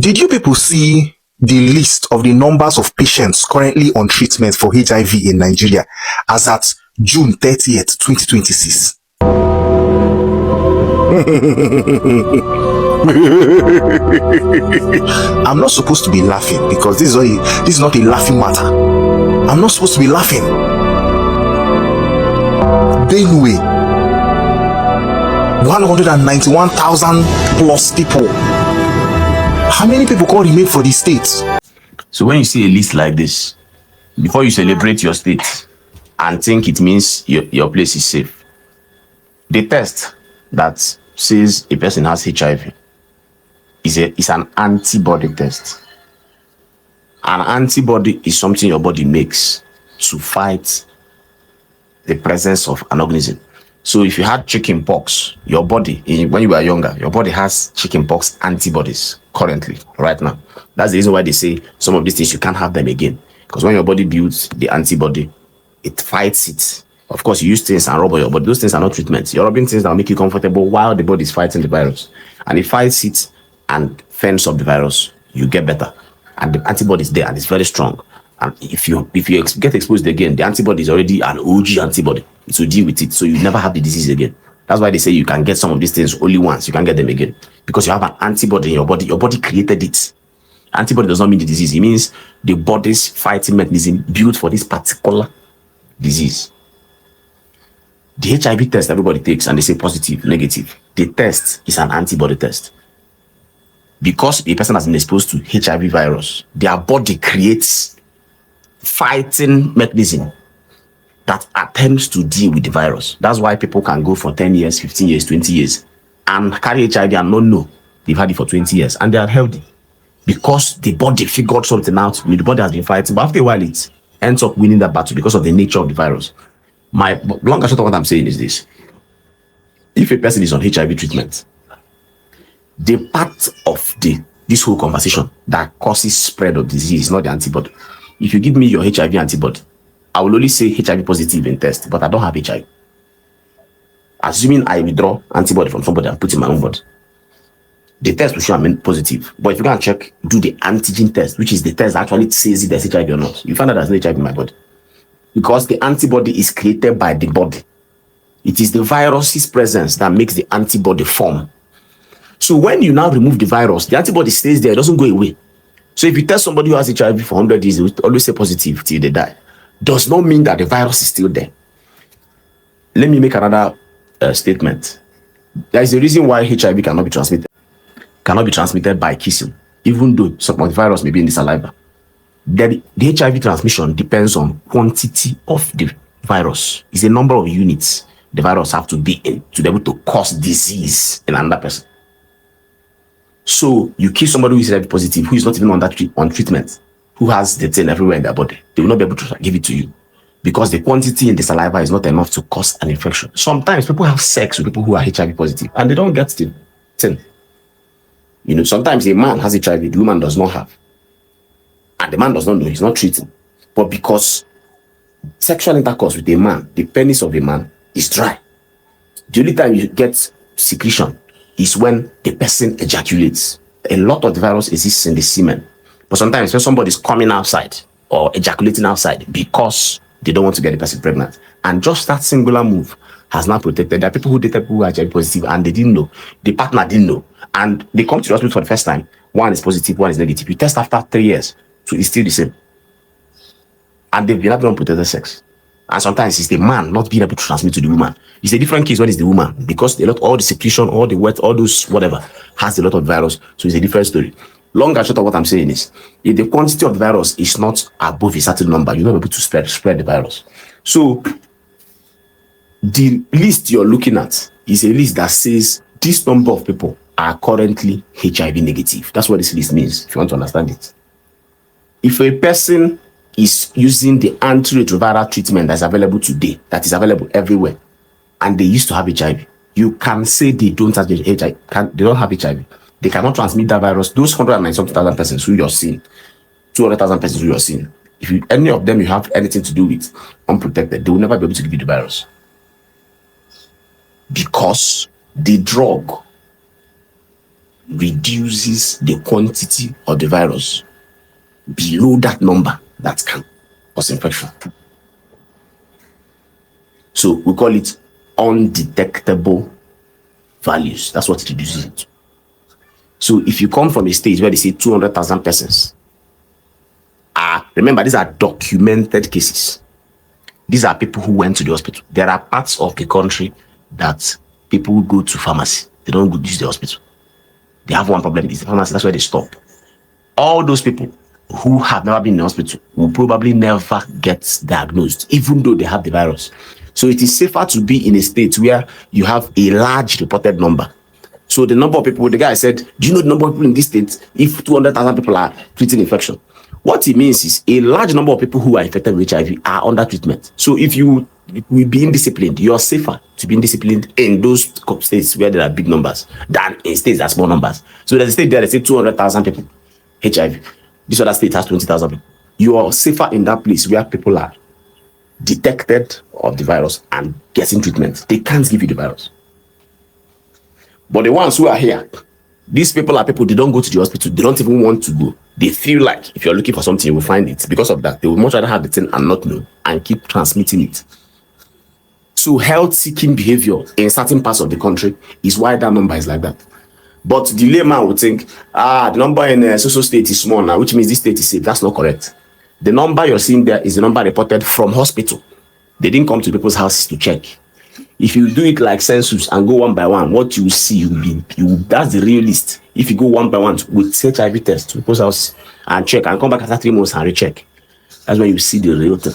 Did you people see the list of the numbers of patients currently on treatment for HIV in Nigeria as at June 30th, 2026? I'm not supposed to be laughing because this is not a laughing matter. I'm not supposed to be laughing. Benue, 191,000 plus people. How many people can remain for the state? So when you see a list like this, before you celebrate your state and think it means your place is safe, the test that says a person has HIV is an antibody test. An antibody is something your body makes to fight the presence of an organism. So if you had chicken pox, your body, when you were younger, your body has chicken pox antibodies currently, right now. That's the reason why they say some of these things you can't have them again. Because when your body builds the antibody, it fights it. Of course, you use things and rub on your body. Those things are not treatments. You're rubbing things that will make you comfortable while the body is fighting the virus. And it fights it and fends off the virus. You get better. And the antibody is there and it's very strong. And if you get exposed again, the antibody is already an OG antibody to deal with it. So you never have the disease again. That's why they say you can get some of these things only once. You can't get them again. Because you have an antibody in your body. Your body created it. Antibody does not mean the disease. It means the body's fighting mechanism built for this particular disease. The HIV test everybody takes and they say positive, negative. The test is an antibody test. Because a person has been exposed to HIV virus, their body creates fighting mechanism that attempts to deal with the virus. That's why people can go for 10 years, 15 years, 20 years and carry HIV and not know they've had it for 20 years and they are healthy. Because the body figured something out, the body has been fighting, but after a while it ends up winning that battle because of the nature of the virus. My long and short of what I'm saying is this. If a person is on HIV treatment, the part of this whole conversation that causes spread of disease is not the antibody. If you give me your HIV antibody, I will only say HIV positive in test, but I don't have HIV. Assuming I withdraw antibody from somebody and put in my own body, the test will show I'm positive. But if you go and check, do the antigen test, which is the test that actually says if there's HIV or not, you find out there's no HIV in my body. Because the antibody is created by the body. It is the virus's presence that makes the antibody form. So when you now remove the virus, the antibody stays there, it doesn't go away. So if you test somebody who has HIV for 100 years, they will always say positive till they die. Does not mean that the virus is still there. Let me make another statement. There is a reason why HIV cannot be transmitted by kissing, even though some of the virus may be in the saliva. The HIV transmission depends on quantity of the virus. It's a number of units the virus have to be in to be able to cause disease in another person. So you kill somebody who is HIV positive, who is not even on treatment, who has the thing everywhere in their body. They will not be able to give it to you because the quantity in the saliva is not enough to cause an infection. Sometimes people have sex with people who are HIV positive and they don't get the thing. You know, sometimes a man has HIV, the woman does not have. And the man does not know, he's not treating. But because sexual intercourse with a man, the penis of a man is dry. The only time you get secretion is when the person ejaculates. A lot of the virus exists in the semen. But sometimes when somebody is coming outside or ejaculating outside because they don't want to get the person pregnant. And just that singular move has now protected. There are people who dated people who are HIV positive and they didn't know. The partner didn't know. And they come to the hospital for the first time. One is positive, one is negative. You test after 3 years. So it's still the same. And they've been having unprotected sex. And sometimes it's the man not being able to transmit to the woman. It's a different case when it's the woman. Because all the secretion, all the wet, all those whatever has a lot of virus. So it's a different story. Long and short of what I'm saying is, if the quantity of the virus is not above a certain number, you're not able to spread the virus. So the list you're looking at is a list that says this number of people are currently HIV negative. That's what this list means, if you want to understand it. If a person is using the antiretroviral treatment that's available today, that is available everywhere, and they used to have HIV, you can say they don't have HIV. They don't have HIV. They cannot transmit that virus. Those 190,000 persons who you're seeing, 200,000 persons who you're seeing, if any of them you have anything to do with unprotected, they will never be able to give you the virus. Because the drug reduces the quantity of the virus below that number that can cause infection. So we call it undetectable values. That's what it reduces it to. So if you come from a state where they say 200,000 persons, remember, these are documented cases. These are people who went to the hospital. There are parts of the country that people go to pharmacy. They don't go use the hospital. They have one problem, it's the pharmacy. That's where they stop. All those people who have never been in the hospital will probably never get diagnosed, even though they have the virus. So it is safer to be in a state where you have a large reported number. So the number of people, the guy said, do you know the number of people in this state if 200,000 people are treating infection? What it means is a large number of people who are infected with HIV are under treatment. So if you will be indisciplined, you're safer to be indisciplined in those states where there are big numbers than in states that are small numbers. So there's a state there that say 200,000 people HIV. This other state has 20,000 people. You are safer in that place where people are detected of the virus and getting treatment. They can't give you the virus. But the ones who are here, these people are people, they don't go to the hospital. They don't even want to go. They feel like if you're looking for something, you will find it. Because of that, they will much rather have the thing and not know and keep transmitting it. So health-seeking behavior in certain parts of the country is why that number is like that. But the layman would think, the number in social state is small now, which means this state is safe. That's not correct. The number you're seeing there is the number reported from hospital. They didn't come to people's houses to check. If you do it like census and go one by one, what you see that's the real list. If you go one by one with HIV test to people's house and check and come back after 3 months and recheck, that's when you see the real thing.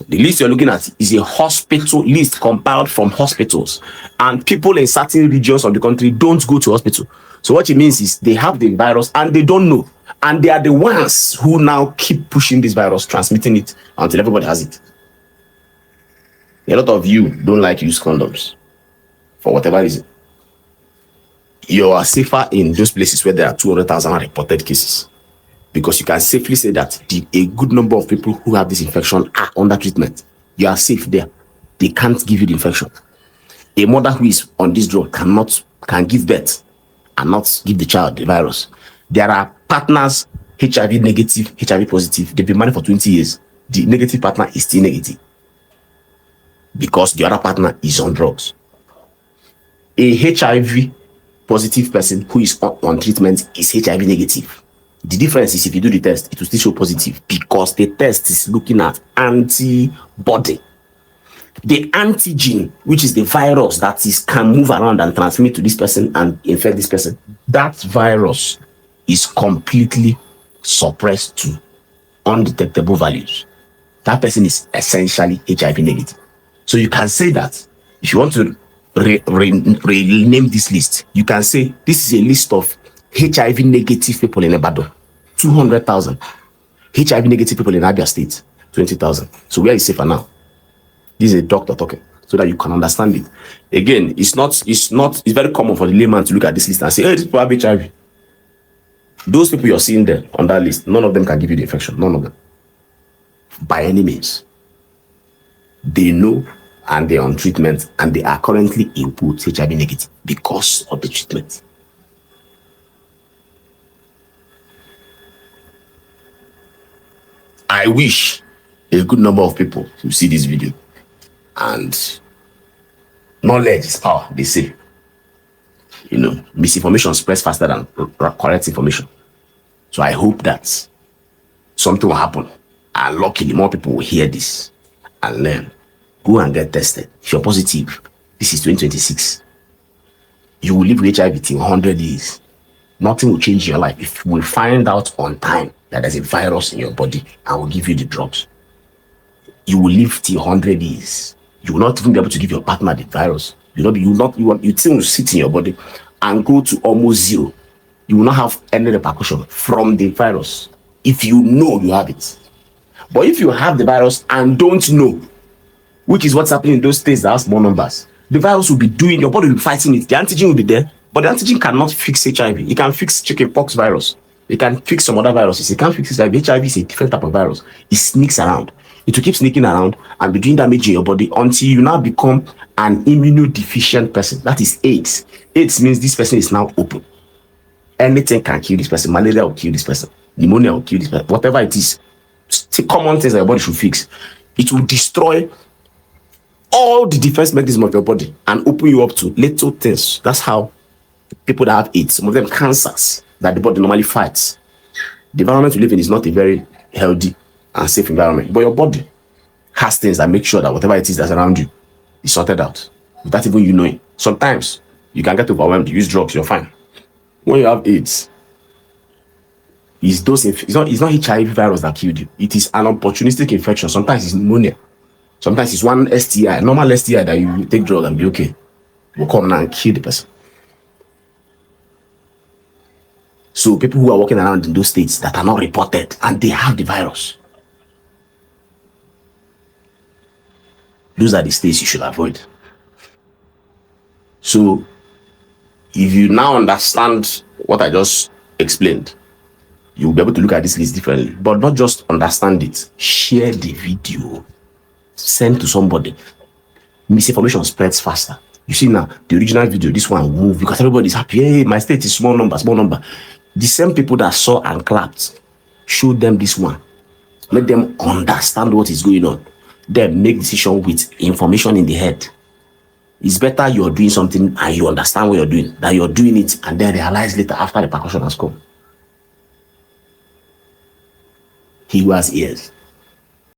The list you're looking at is a hospital list compiled from hospitals, and people in certain regions of the country don't go to hospital. So what it means is they have the virus and they don't know, and they are the ones who now keep pushing this virus, transmitting it until everybody has it. A lot of you don't like use condoms for whatever reason. You are safer in those places where there are 200,000 reported cases, because you can safely say that a good number of people who have this infection are under treatment. You are safe there. They can't give you the infection. A mother who is on this drug can give birth and not give the child the virus. There are partners, HIV negative, HIV positive. They've been married for 20 years. The negative partner is still negative because the other partner is on drugs. A HIV positive person who is on treatment is HIV negative. The difference is if you do the test, it will still show positive because the test is looking at antibody. The antigen, which is the virus that can move around and transmit to this person and infect this person, that virus is completely suppressed to undetectable values. That person is essentially HIV negative. So you can say that if you want to rename this list, you can say this is a list of HIV negative people in Ibadan, 200,000. HIV negative people in Abia State, 20,000. So where is safer now? This is a doctor talking, so that you can understand it. Again, it's very common for the layman to look at this list and say, hey, these people have HIV. Those people you're seeing there on that list, none of them can give you the infection. None of them. By any means. They know and they're on treatment and they are currently input HIV negative because of the treatment. I wish a good number of people will see this video. And knowledge is power, they say. You know, misinformation spreads faster than correct information. So I hope that something will happen. And luckily, more people will hear this and learn. Go and get tested. If you're positive, this is 2026. You will live with HIV till 100 years. Nothing will change your life if we find out on time that there's a virus in your body and will give you the drugs. You will live till 100 years. You will not even be able to give your partner the virus. You still will sit in your body and go to almost zero. You will not have any repercussion from the virus if you know you have it. But if you have the virus and don't know, which is what's happening in those states that have small numbers, the virus will be doing, your body will be fighting it. The antigen will be there, but the antigen cannot fix HIV. It can fix chickenpox virus. It can fix some other viruses. It can't fix HIV. HIV is a different type of virus. It sneaks around. It will keep sneaking around and be doing damage in your body until you now become an immunodeficient person. That is AIDS. AIDS means this person is now open. Anything can kill this person. Malaria will kill this person. Pneumonia will kill this person. Whatever it is, common things that your body should fix. It will destroy all the defense mechanism of your body and open you up to little things. That's how people that have AIDS, some of them cancers that the body normally fights. The environment we live in is not a very healthy and safe environment, but your body has things that make sure that whatever it is that's around you is sorted out without even you knowing. Sometimes you can get overwhelmed, you use drugs, you're fine. When you have AIDS, it's not HIV virus that killed you. It is an opportunistic infection. Sometimes it's pneumonia. Sometimes it's one STI, normal STI that you take drug and be okay. Will come now and kill the person. So people who are walking around in those states that are not reported and they have the virus, those are the states you should avoid. So if you now understand what I just explained, you'll be able to look at this list differently. But not just understand it, share the video, send to somebody. Misinformation spreads faster. You see now, the original video, this one will move because everybody's happy. Hey, my state is small number, small number. The same people that saw and clapped, show them this one. Let them understand what is going on. Then make decision with information in the head. It's better you're doing something and you understand what you're doing than you're doing it and then realize later after the percussion has come. He who has ears,